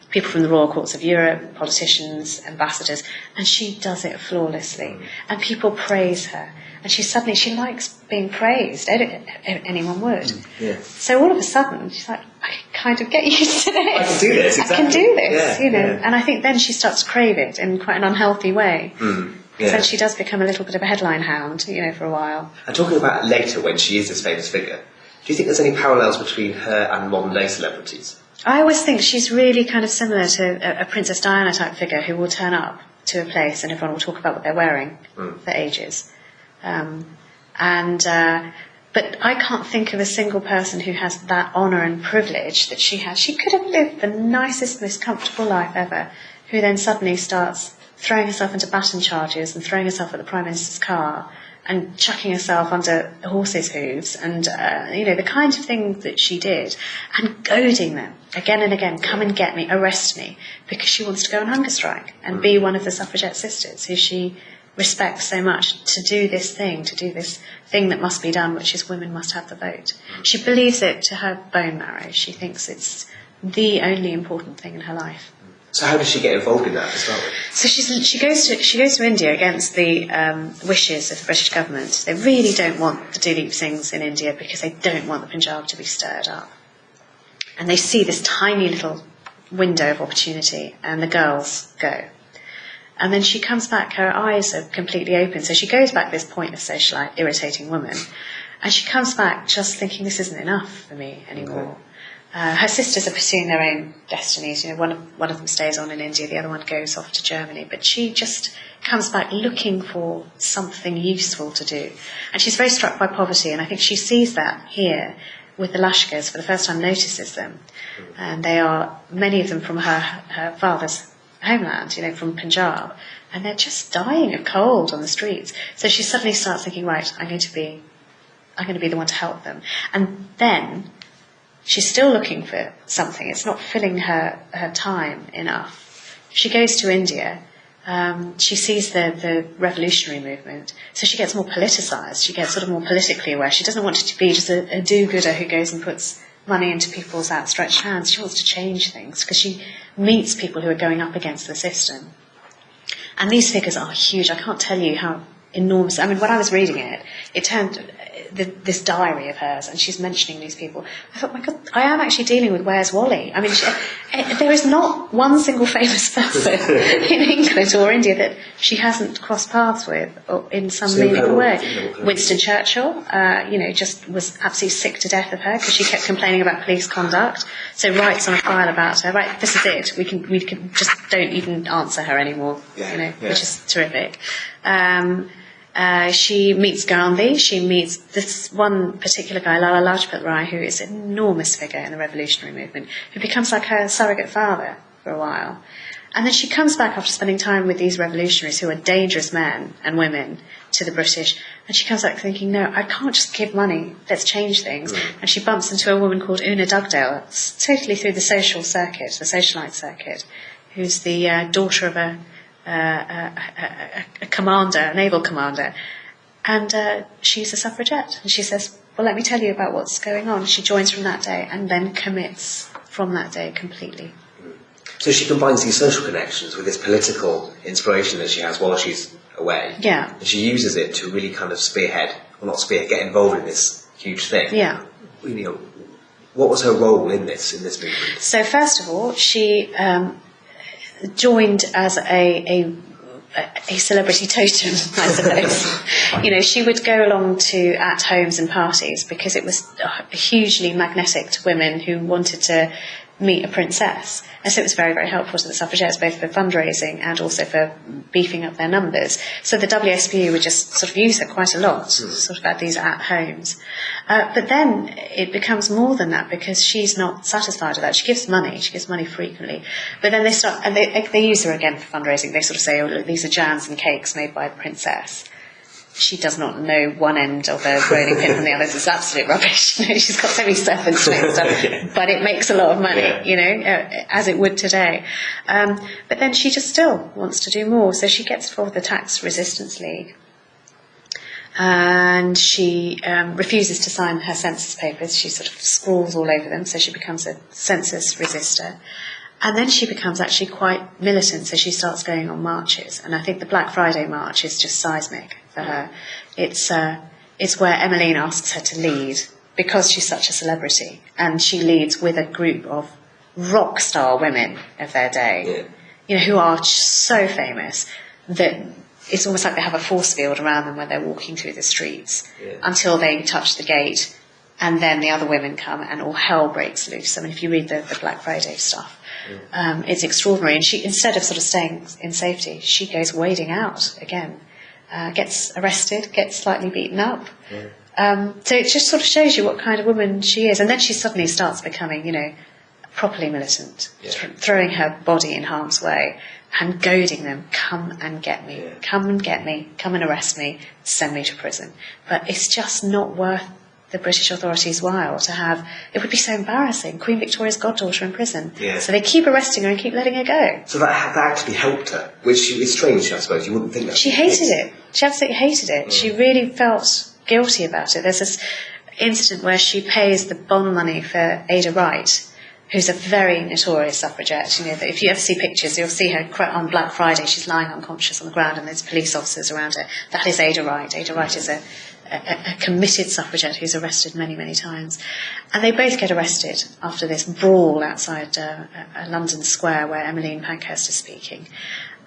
people from the royal courts of Europe, politicians, ambassadors, and she does it flawlessly. And people praise her. And she likes being praised. Anyone would. Yeah. So all of a sudden, she's like, I can kind of get used to this. I can do this, exactly. I can do this, Yeah. And I think then she starts to crave it in quite an unhealthy way. Yeah. Then she does become a little bit of a headline hound, for a while. And talking about later, when she is this famous figure, do you think there's any parallels between her and modern-day celebrities? I always think she's really kind of similar to a Princess Diana type figure who will turn up to a place and everyone will talk about what they're wearing for ages. But I can't think of a single person who has that honour and privilege that she has. She could have lived the nicest, most comfortable life ever, who then suddenly starts throwing herself into baton charges and throwing herself at the Prime Minister's car and chucking herself under horses' hooves and, the kind of thing that she did, and goading them again and again, come and get me, arrest me, because she wants to go on hunger strike and be one of the Suffragette sisters who she respects so much, to do this thing that must be done, which is women must have the vote. She believes it to her bone marrow. She thinks it's the only important thing in her life. So how does she get involved in that to start with? So she goes to India against the wishes of the British government. They really don't want the Duleep Singhs in India because they don't want the Punjab to be stirred up. And they see this tiny little window of opportunity, and the girls go. And then she comes back, her eyes are completely open. So she goes back this pointless socialite, irritating woman, and she comes back just thinking, this isn't enough for me anymore. Her sisters are pursuing their own destinies. One of them stays on in India, the other one goes off to Germany. But she just comes back looking for something useful to do. And she's very struck by poverty, and I think she sees that here with the Lashkars, for the first time notices them. And they are, many of them from her father's homeland, from Punjab. And they're just dying of cold on the streets. So she suddenly starts thinking, right, I'm going to be the one to help them. And then she's still looking for something. It's not filling her time enough. She goes to India. She sees the revolutionary movement. So she gets more politicised. She gets sort of more politically aware. She doesn't want to be just a do-gooder who goes and puts money into people's outstretched hands. She wants to change things because she meets people who are going up against the system. And these figures are huge. I can't tell you how enormous. I mean, when I was reading it, it turned this diary of hers, and she's mentioning these people. I thought, my God, I am actually dealing with Where's Wally? I mean, there is not one single famous person in England or India that she hasn't crossed paths with or in some meaningful way. Winston Churchill, just was absolutely sick to death of her because she kept complaining about police conduct. So writes on a file about her. Right, this is it. We can just don't even answer her anymore. Which is terrific. She meets Gandhi. She meets this one particular guy, Lala Lajpat Rai, who is an enormous figure in the revolutionary movement, who becomes like her surrogate father for a while. And then she comes back after spending time with these revolutionaries who are dangerous men and women to the British, and she comes back thinking, no, I can't just give money, let's change things. And she bumps into a woman called Una Dugdale, totally through the social circuit, the socialite circuit, who's the daughter of a commander, a naval commander, and she's a suffragette. And she says, well, let me tell you about what's going on. She joins from that day and then commits from that day completely. So she combines these social connections with this political inspiration that she has while she's away. Yeah. And she uses it to really kind of get involved in this huge thing. Yeah. What was her role in this movement? So first of all, she joined as a celebrity totem, I suppose. She would go along to at-homes and parties because it was hugely magnetic to women who wanted to meet a princess. And so it was very, very helpful to the suffragettes, both for fundraising and also for beefing up their numbers. So the WSPU would just sort of use her quite a lot, sort of at these at-homes. But then it becomes more than that because she's not satisfied with that. She gives money frequently. But then they start, and they use her again for fundraising. They sort of say, oh, look, these are jams and cakes made by the princess. She does not know one end of a rolling pin from the other. It's absolute rubbish. She's got so many serpents and stuff, but it makes a lot of money, as it would today. But then she just still wants to do more, so she gets involved with the Tax Resistance League, and she refuses to sign her census papers. She sort of scrawls all over them, so she becomes a census resistor. And then she becomes actually quite militant, so she starts going on marches. And I think the Black Friday march is just seismic for her. It's where Emmeline asks her to lead because she's such a celebrity. And she leads with a group of rock star women of their day, who are so famous that it's almost like they have a force field around them when they're walking through the streets until they touch the gate. And then the other women come and all hell breaks loose. I mean, if you read the Black Friday stuff, it's extraordinary. And she, instead of sort of staying in safety, she goes wading out again, gets arrested, gets slightly beaten up. So it just sort of shows you what kind of woman she is. And then she suddenly starts becoming, properly militant, throwing her body in harm's way and goading them, come and get me, come and get me, come and arrest me, send me to prison. But it's just not worth the British authorities' while to have. It would be so embarrassing. Queen Victoria's goddaughter in prison. So they keep arresting her and keep letting her go. So that actually helped her, which is strange, I suppose. You wouldn't think that. She hated it. She absolutely hated it. She really felt guilty about it. There's this incident where she pays the bond money for Ada Wright, who's a very notorious suffragette. If you ever see pictures, you'll see her on Black Friday. She's lying unconscious on the ground and there's police officers around her. That is Ada Wright. Ada Wright is a committed suffragette who's arrested many, many times. And they both get arrested after this brawl outside a London square where Emmeline Pankhurst is speaking.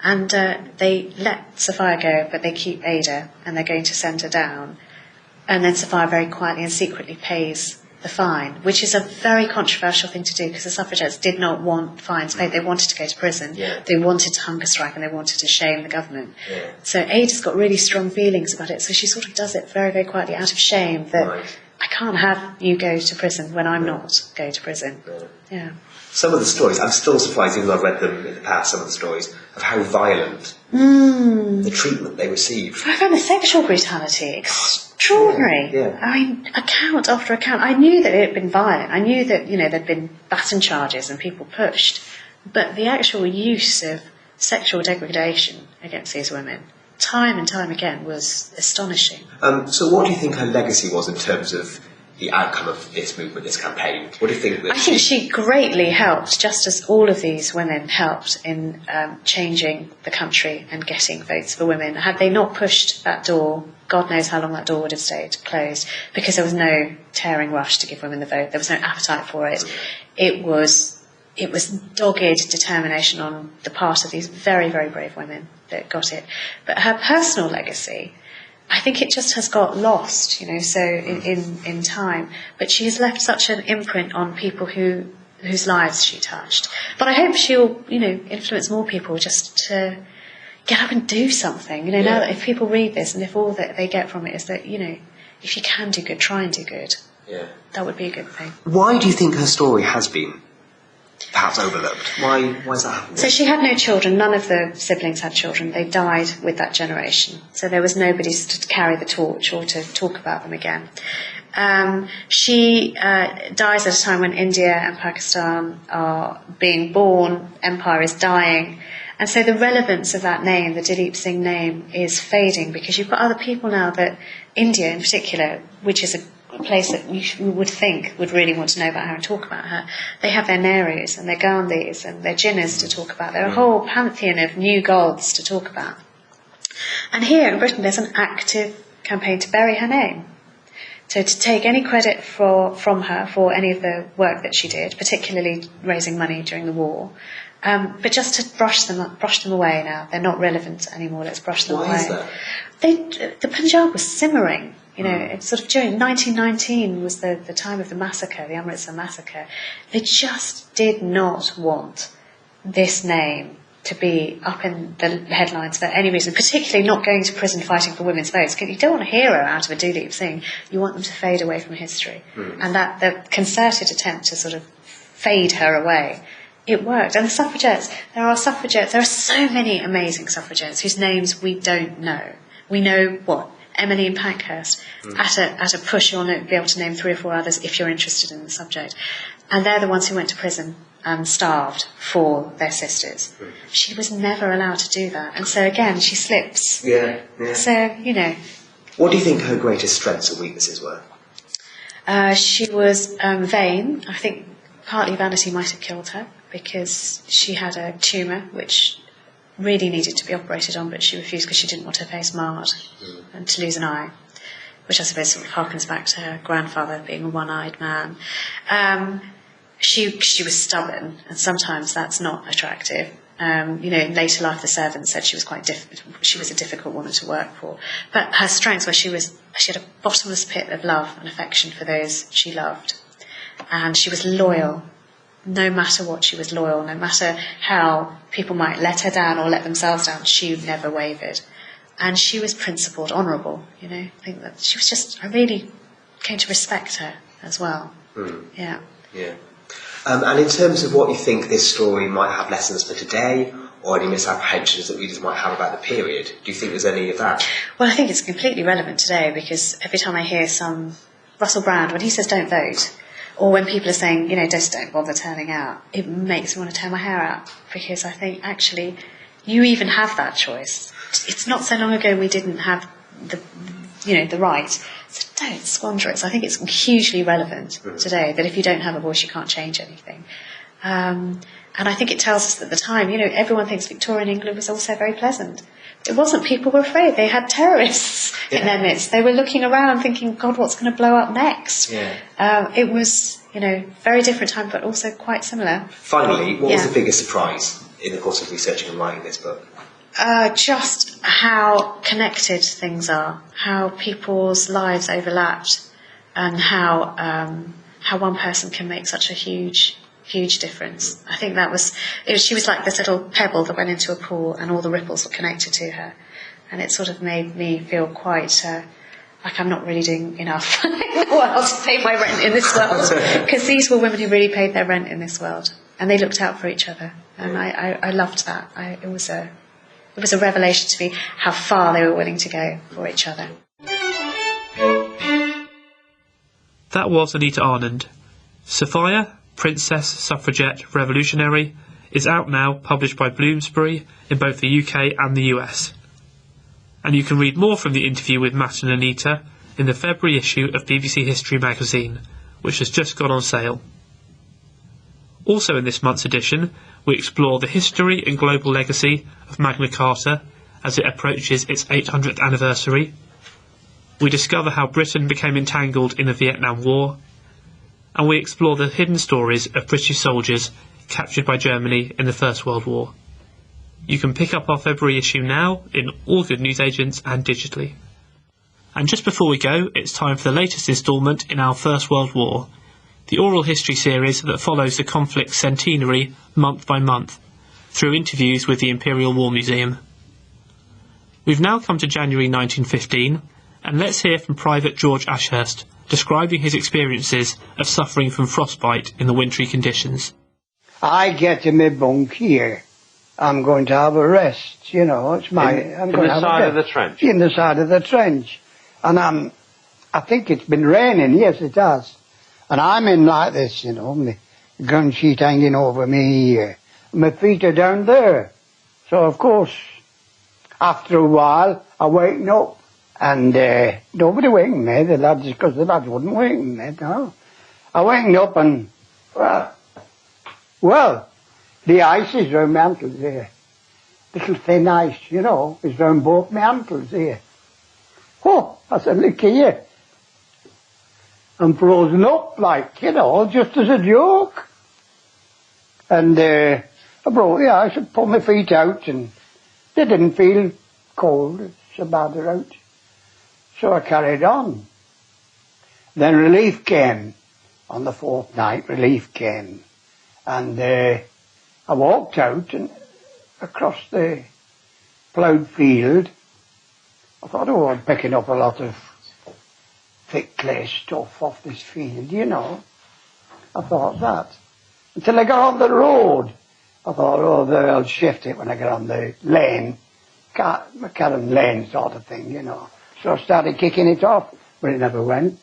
And they let Sophia go, but they keep Ada, and they're going to send her down. And then Sophia very quietly and secretly pays the fine, which is a very controversial thing to do because the suffragettes did not want fines paid. They wanted to go to prison. Yeah. They wanted to hunger strike and they wanted to shame the government. Yeah. So Ada's got really strong feelings about it. So she sort of does it very, very quietly out of shame that I can't have you go to prison when I'm not going to prison. Yeah. Some of the stories, I'm still surprised, even though I've read them in the past, some of the stories, of how violent the treatment they received. I found the sexual brutality extraordinary. Yeah. I mean, account after account. I knew that it had been violent. I knew that, there'd been baton charges and people pushed. But the actual use of sexual degradation against these women, time and time again, was astonishing. So what do you think her legacy was in terms of the outcome of this movement, this campaign? What do you think? I think she greatly helped, just as all of these women helped in changing the country and getting votes for women. Had they not pushed that door, God knows how long that door would have stayed closed, because there was no tearing rush to give women the vote. There was no appetite for it. It was dogged determination on the part of these very, very brave women that got it. But her personal legacy, I think it just has got lost, so in time. But she has left such an imprint on people whose lives she touched. But I hope she'll, influence more people just to get up and do something. Now that if people read this and if all that they get from it is that, if you can do good, try and do good. Yeah. That would be a good thing. Why do you think her story has been perhaps overlooked? Why has that happened? So she had no children. None of the siblings had children. They died with that generation. So there was nobody to carry the torch or to talk about them again. She dies at a time when India and Pakistan are being born, empire is dying. And so the relevance of that name, the Dilip Singh name, is fading because you've got other people now that, India in particular, which is a place that you would think would really want to know about her and talk about her. They have their Nehrus and their Gandhis and their Jinnahs to talk about. They're a whole pantheon of new gods to talk about. And here in Britain there's an active campaign to bury her name. So to take any credit from her for any of the work that she did, particularly raising money during the war, but just to brush them away now. They're not relevant anymore. Let's brush them away. Why is that? The Punjab was simmering. It's sort of during 1919 was the time of the massacre, the Amritsar massacre. They just did not want this name to be up in the headlines for any reason, particularly not going to prison fighting for women's votes. You don't want a hero out of a Dilip Singh. You want them to fade away from history. And that the concerted attempt to sort of fade her away, it worked. And the suffragettes, there are so many amazing suffragettes whose names we don't know. We know Emmeline Pankhurst. At a push, you'll be able to name 3 or 4 others if you're interested in the subject. And they're the ones who went to prison and starved for their sisters. She was never allowed to do that. And so again, she slips. Yeah. So, What do you think her greatest strengths and weaknesses were? She was vain. I think partly vanity might have killed her because she had a tumour which really needed to be operated on, but she refused because she didn't want her face marred and to lose an eye, which I suppose sort of harkens back to her grandfather being a one-eyed man. She was stubborn, and sometimes that's not attractive. In later life, the servants said she was she was a difficult woman to work for. But her strengths were she had a bottomless pit of love and affection for those she loved, and she was loyal. No matter what, she was loyal. No matter how people might let her down or let themselves down, she never wavered. And she was principled, honourable. I think that she was I really came to respect her as well. Yeah. And in terms of what you think this story might have lessons for today, or any misapprehensions that readers might have about the period, do you think there's any of that? Well, I think it's completely relevant today because every time I hear Russell Brand, when he says don't vote, or when people are saying, just don't bother turning out, it makes me want to tear my hair out because I think actually you even have that choice. It's not so long ago we didn't have the right. So don't squander it. So I think it's hugely relevant today that if you don't have a voice, you can't change anything. And I think it tells us that at the time, everyone thinks Victorian England was also very pleasant. It wasn't. People were afraid. They had terrorists in their midst. They were looking around thinking, God, what's going to blow up next? It was, very different time, but also quite similar. Finally, what was the biggest surprise in the course of researching and writing this book? Just how connected things are, how people's lives overlapped, and how how one person can make such a huge difference. I think she was like this little pebble that went into a pool and all the ripples were connected to her. And it sort of made me feel quite like I'm not really doing enough in the world to pay my rent in this world. Because these were women who really paid their rent in this world. And they looked out for each other. And I loved that. It was a revelation to me how far they were willing to go for each other. That was Anita Arnand. Sophia, Princess, Suffragette, Revolutionary is out now, published by Bloomsbury in both the UK and the US. And you can read more from the interview with Matt and Anita in the February issue of BBC History magazine, which has just gone on sale. Also in this month's edition, we explore the history and global legacy of Magna Carta as it approaches its 800th anniversary. We discover how Britain became entangled in the Vietnam War, and we explore the hidden stories of British soldiers captured by Germany in the First World War. You can pick up our February issue now in all good newsagents and digitally. And just before we go, it's time for the latest instalment in our First World War, the oral history series that follows the conflict's centenary month by month, through interviews with the Imperial War Museum. We've now come to January 1915, and let's hear from Private George Ashurst, describing his experiences of suffering from frostbite in the wintry conditions. I get in my bunk here. I'm going to have a rest, you know. It's my. I'm going to have side of the trench. In the side of the trench, and I think it's been raining. Yes, it has. And I'm in like this, you know, my gun sheet hanging over me here. My feet are down there. So of course, after a while, I waken up. And nobody wakened me, the lads, because the lads wouldn't waken me, no. I wakened up and, well, the ice is round my ankles here. Little thin ice, you know, is round both my ankles here. Oh, I said, look here. I'm frozen up, like, you know, just as a joke. And I brought the ice and pulled my feet out, and they didn't feel cold, it's so bad they're out. So I carried on. Then relief came. On the fourth night, relief came. And I walked out and across the ploughed field. I thought, oh, I'm picking up a lot of thick clay stuff off this field, you know. I thought that. Until I got on the road. I thought, oh, they'll shift it when I get on the lane. Macadam lane sort of thing, you know. So I started kicking it off, but it never went.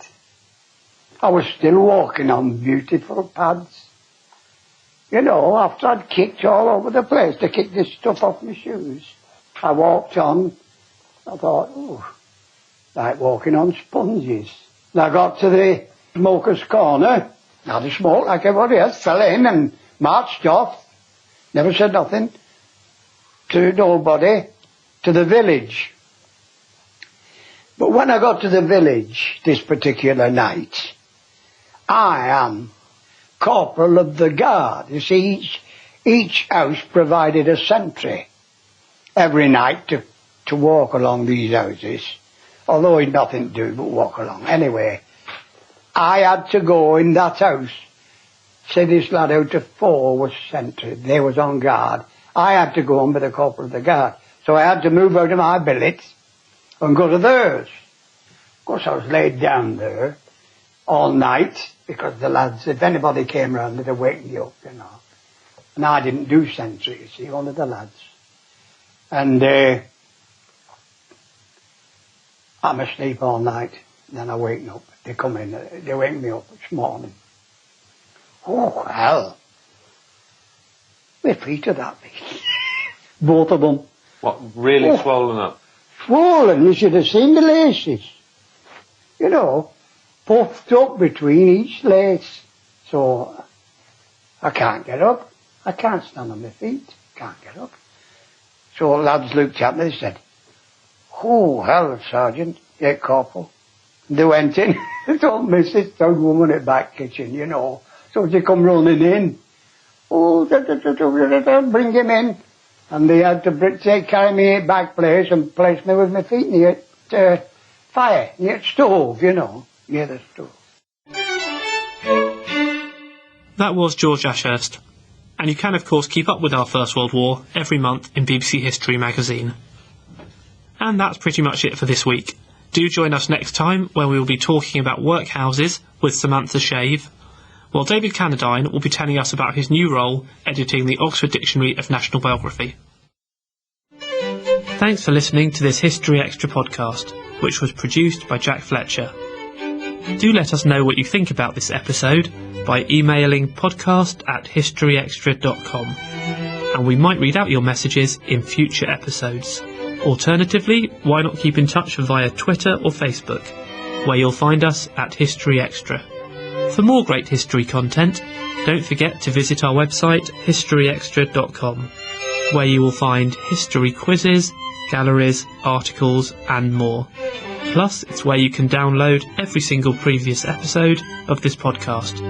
I was still walking on beautiful pads. You know, after I'd kicked all over the place to kick this stuff off my shoes, I walked on. I thought, oh, like walking on sponges. And I got to the smoker's corner, had a smoke like everybody else, fell in and marched off. Never said nothing to nobody, to the village. But when I got to the village this particular night, I am corporal of the guard. You see, each house provided a sentry every night to walk along these houses, although he'd nothing to do but walk along. Anyway, I had to go in that house. Say this lad out of 4 was sentry. They was on guard. I had to go on with the corporal of the guard. So I had to move out of my billet and go to theirs. Of course, I was laid down there all night because the lads, if anybody came round, they'd wake me up, you know. And I didn't do sentry, you see, only the lads. And I'm asleep all night. Then I wake up. They come in, they wake me up this morning. Oh, hell. My feet are that big. Both of them. What, really swollen up? Swollen, you should have seen the laces. You know, puffed up between each lace. So, I can't get up. I can't stand on my feet. Can't get up. So lads looked at me and said, oh, hell, Sergeant, yeah, Corporal. And they went in. They told my sister, woman at the back kitchen, you know. So they come running in. Oh, bring him in. And they had to carry me back place and place me with my feet near fire, near stove, you know, near the stove. That was George Ashurst. And you can of course keep up with our First World War every month in BBC History magazine. And that's pretty much it for this week. Do join us next time when we will be talking about workhouses with Samantha Shave, while David Cannadine will be telling us about his new role editing the Oxford Dictionary of National Biography. Thanks for listening to this History Extra podcast, which was produced by Jack Fletcher. Do let us know what you think about this episode by emailing podcast@historyextra.com, and we might read out your messages in future episodes. Alternatively, why not keep in touch via Twitter or Facebook, where you'll find us at History Extra. For more great history content, don't forget to visit our website historyextra.com, where you will find history quizzes, galleries, articles and more. Plus, it's where you can download every single previous episode of this podcast.